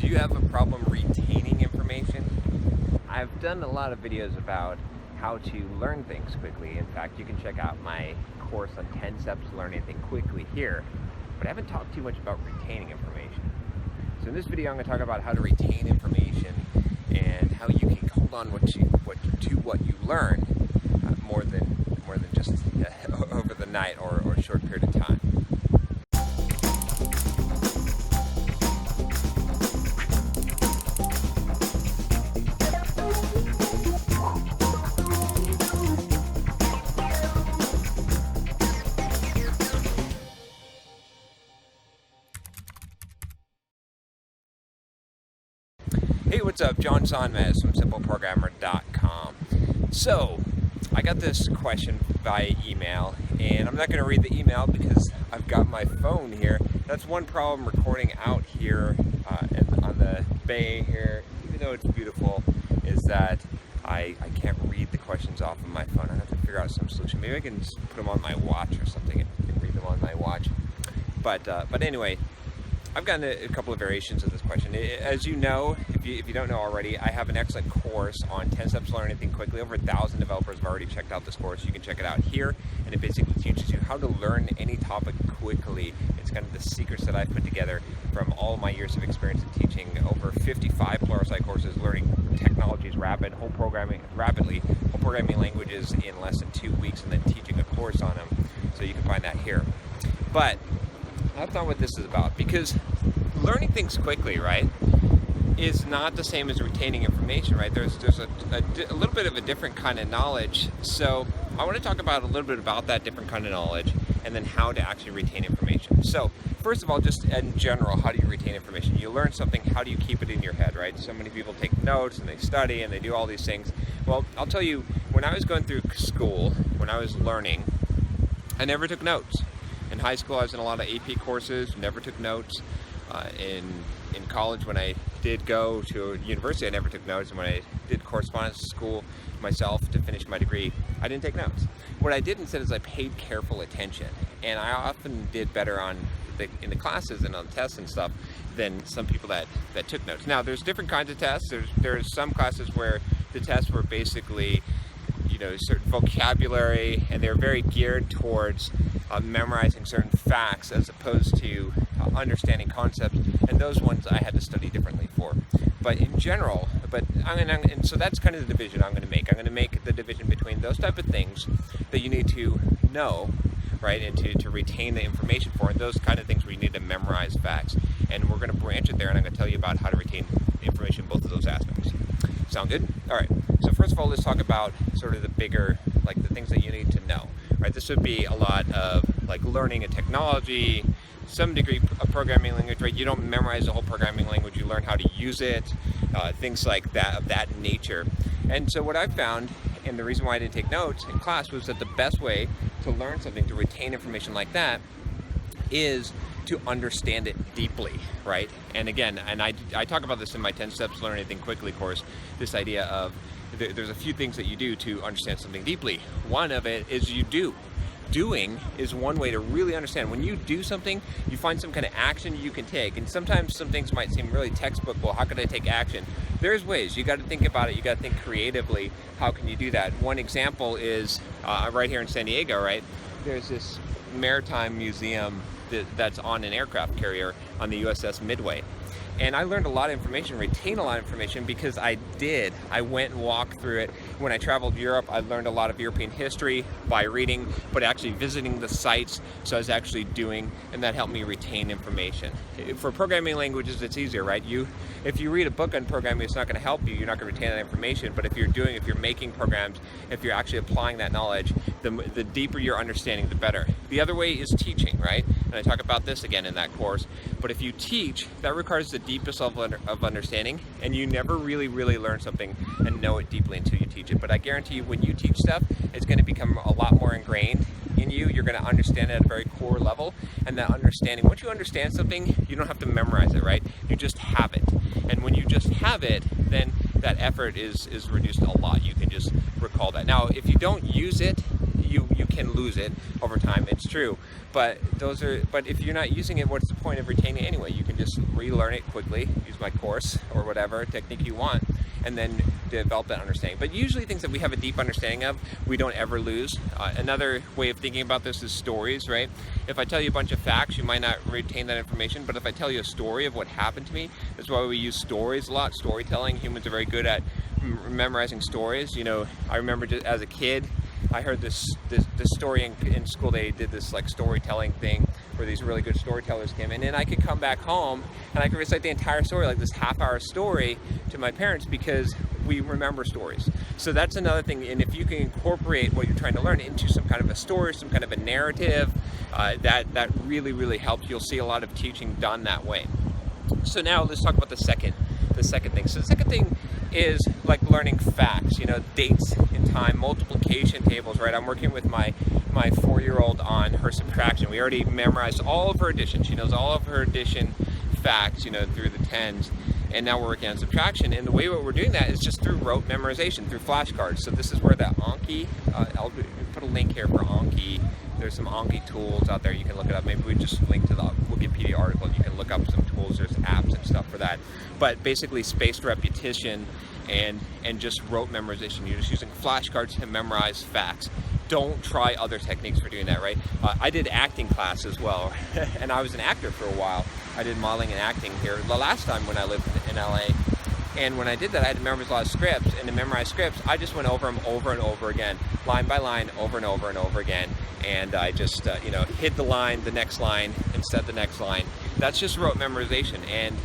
Do you have a problem retaining information? I've done a lot of videos about how to learn things quickly. In fact, you can check out my course on 10 steps to learn anything quickly here, but I haven't talked too much about retaining information. So in this video, I'm going to talk about how to retain information and how you can hold on to what you learn more than just over the night or a short period of time. Hey, what's up? John Sonmez from SimpleProgrammer.com. So, I got this question via email, and I'm not going to read the email because I've got my phone here. That's one problem recording out here on the bay here, even though it's beautiful, is that I can't read the questions off of my phone. I have to figure out some solution. Maybe I can just put them on my watch or something and read them on my watch. But anyway, I've gotten a couple of variations of this question. As you know, if you don't know already, I have an excellent course on 10 steps to learn anything quickly. Over 1,000 developers have already checked out this course. You can check it out here, and it basically teaches you how to learn any topic quickly. It's kind of the secrets that I've put together from all my years of experience in teaching over 55 pluralsight courses, learning technologies rapidly, whole programming languages in less than 2 weeks, and then teaching a course on them. So you can find that here. But that's not what this is about, because learning things quickly, right, is not the same as retaining information, right? There's a little bit of a different kind of knowledge. So I want to talk about a little bit about that different kind of knowledge and then how to actually retain information. So first of all, just in general, how do you retain information? You learn something, how do you keep it in your head, right? So many people take notes and they study and they do all these things. Well, I'll tell you, when I was going through school, when I was learning, I never took notes. In high school, I was in a lot of AP courses, never took notes. In college, when I did go to university, I never took notes. And when I did correspondence school myself to finish my degree, I didn't take notes. What I did instead is I paid careful attention. And I often did better in the classes and on tests and stuff than some people that took notes. Now, there's different kinds of tests. There's some classes where the tests were basically, certain vocabulary, and they're very geared towards memorizing certain facts as opposed to understanding concepts, and those ones I had to study differently for. But in general, and so that's kind of the division I'm going to make. I'm going to make the division between those type of things that you need to know, right, and to retain the information for, and those kind of things where you need to memorize facts. And we're going to branch it there, and I'm going to tell you about how to retain information in both of those aspects. Sound good? All right. So first of all, let's talk about sort of the bigger, like the things that you need to know, right? This would be a lot of like learning a technology, some degree of programming language, right? You don't memorize the whole programming language, you learn how to use it, things like that, of that nature. And so what I found, and the reason why I didn't take notes in class, was that the best way to learn something, to retain information like that, is to understand it deeply, right? And again, and I talk about this in my 10 Steps to Learn Anything Quickly course, this idea of there's a few things that you do to understand something deeply. One of it is you do. Doing is one way to really understand. When you do something, you find some kind of action you can take. And sometimes some things might seem really textbook. Well, how could I take action? There's ways. You got to think about it. You got to think creatively. How can you do that? One example is right here in San Diego, right? There's this maritime museum that's on an aircraft carrier on the USS Midway. And I learned a lot of information, retained a lot of information because I went and walked through it. When I traveled Europe, I learned a lot of European history by reading, but actually visiting the sites. So I was actually doing, and that helped me retain information. For programming languages, it's easier, right? If you read a book on programming, it's not going to help you. You're not going to retain that information. But if you're making programs, if you're actually applying that knowledge, the deeper your understanding, the better. The other way is teaching, right? And I talk about this again in that course. But if you teach, that requires the deepest level of understanding, and you never really learn something and know it deeply until you teach it. But I guarantee you, when you teach stuff, it's going to become a lot more ingrained in you. You're going to understand it at a very core level, and that understanding, once you understand something, you don't have to memorize it, right? You just have it. And when you just have it, then that effort is reduced a lot. You can just recall that. Now, if you don't use it, you can lose it over time, it's true, but if you're not using it, what's the point of retaining it anyway? You can just relearn it quickly, use my course or whatever technique you want, and then develop that understanding. But usually things that we have a deep understanding of, we don't ever lose. Another way of thinking about this is stories, right? If I tell you a bunch of facts, you might not retain that information, but if I tell you a story of what happened to me, that's why we use stories a lot, storytelling. Humans are very good at memorizing stories. You know, I remember just as a kid, I heard this story in school. They did this like storytelling thing where these really good storytellers came in, and I could come back home and I could recite the entire story, like this half-hour story, to my parents because we remember stories. So that's another thing, and if you can incorporate what you're trying to learn into some kind of a story, some kind of a narrative, that really helps. You'll see a lot of teaching done that way. So now let's talk about the second thing. So the second thing is like learning facts, you know, dates in time, multiplication tables, right? I'm working with my 4-year-old on her subtraction. We already memorized all of her addition. She knows all of her addition facts, you know, through the tens, and now we're working on subtraction. And the way what we're doing that is just through rote memorization, through flashcards. So this is where that Anki, I'll put a link here for Anki. There's some Anki tools out there. You can look it up. Maybe we just link to the Wikipedia article and you can look up some tools. There's apps and stuff for that. But basically spaced repetition and just rote memorization. You're just using flashcards to memorize facts. Don't try other techniques for doing that, right? I did acting class as well, and I was an actor for a while. I did modeling and acting here the last time when I lived in LA. And when I did that, I had to memorize a lot of scripts, and to memorize scripts, I just went over them over and over again, line by line, over and over and over again. And I just, you know, hit the line, the next line, and said the next line. That's just rote memorization. And,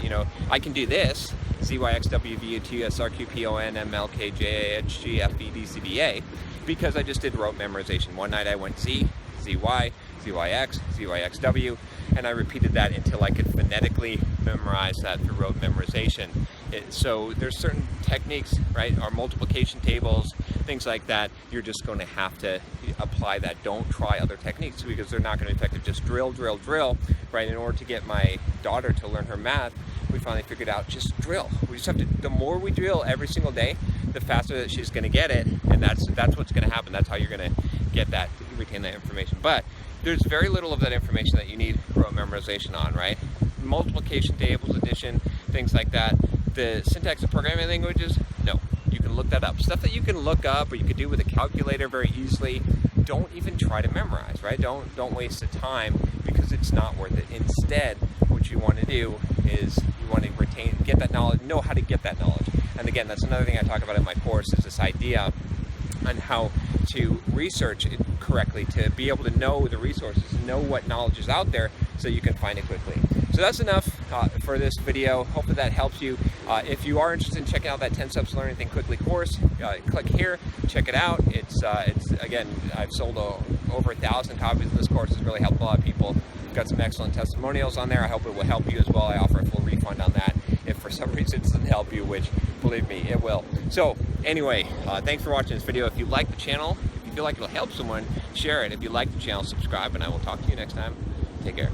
you know, I can do this, ZYXWVUTSRQPONMLKJHGFEDCBA, because I just did rote memorization. One night I went Z, ZY, ZYX, ZYXW, and I repeated that until I could phonetically memorize that through rote memorization. So there's certain techniques, right? Our multiplication tables, things like that, you're just going to have to apply that. Don't try other techniques because they're not going to be effective. Just drill, right? In order to get my daughter to learn her math, we finally figured out just drill. We just have to, the more we drill every single day, the faster that she's going to get it, and that's what's going to happen. That's how you're going to get that, retain that information. But there's very little of that information that you need rote memorization on, right? Multiplication tables, addition, things like that. The syntax of programming languages, no. You can look that up. Stuff that you can look up or you could do with a calculator very easily, don't even try to memorize, right? Don't waste the time because it's not worth it. Instead, what you want to do is you want to get that knowledge, know how to get that knowledge. And again, that's another thing I talk about in my course is this idea on how to research it correctly, to be able to know the resources, know what knowledge is out there so you can find it quickly. So that's enough for this video. Hopefully that helps you. If you are interested in checking out that 10 Steps to Learn Anything Quickly course, click here, check it out. It's again, I've sold over 1,000 copies of this course. It's really helped a lot of people. Got some excellent testimonials on there. I hope it will help you as well. I offer a full refund on that if for some reason it doesn't help you, which believe me, it will. So anyway, thanks for watching this video. If you like the channel, if you feel like it'll help someone, share it. If you like the channel, subscribe, and I will talk to you next time. Take care.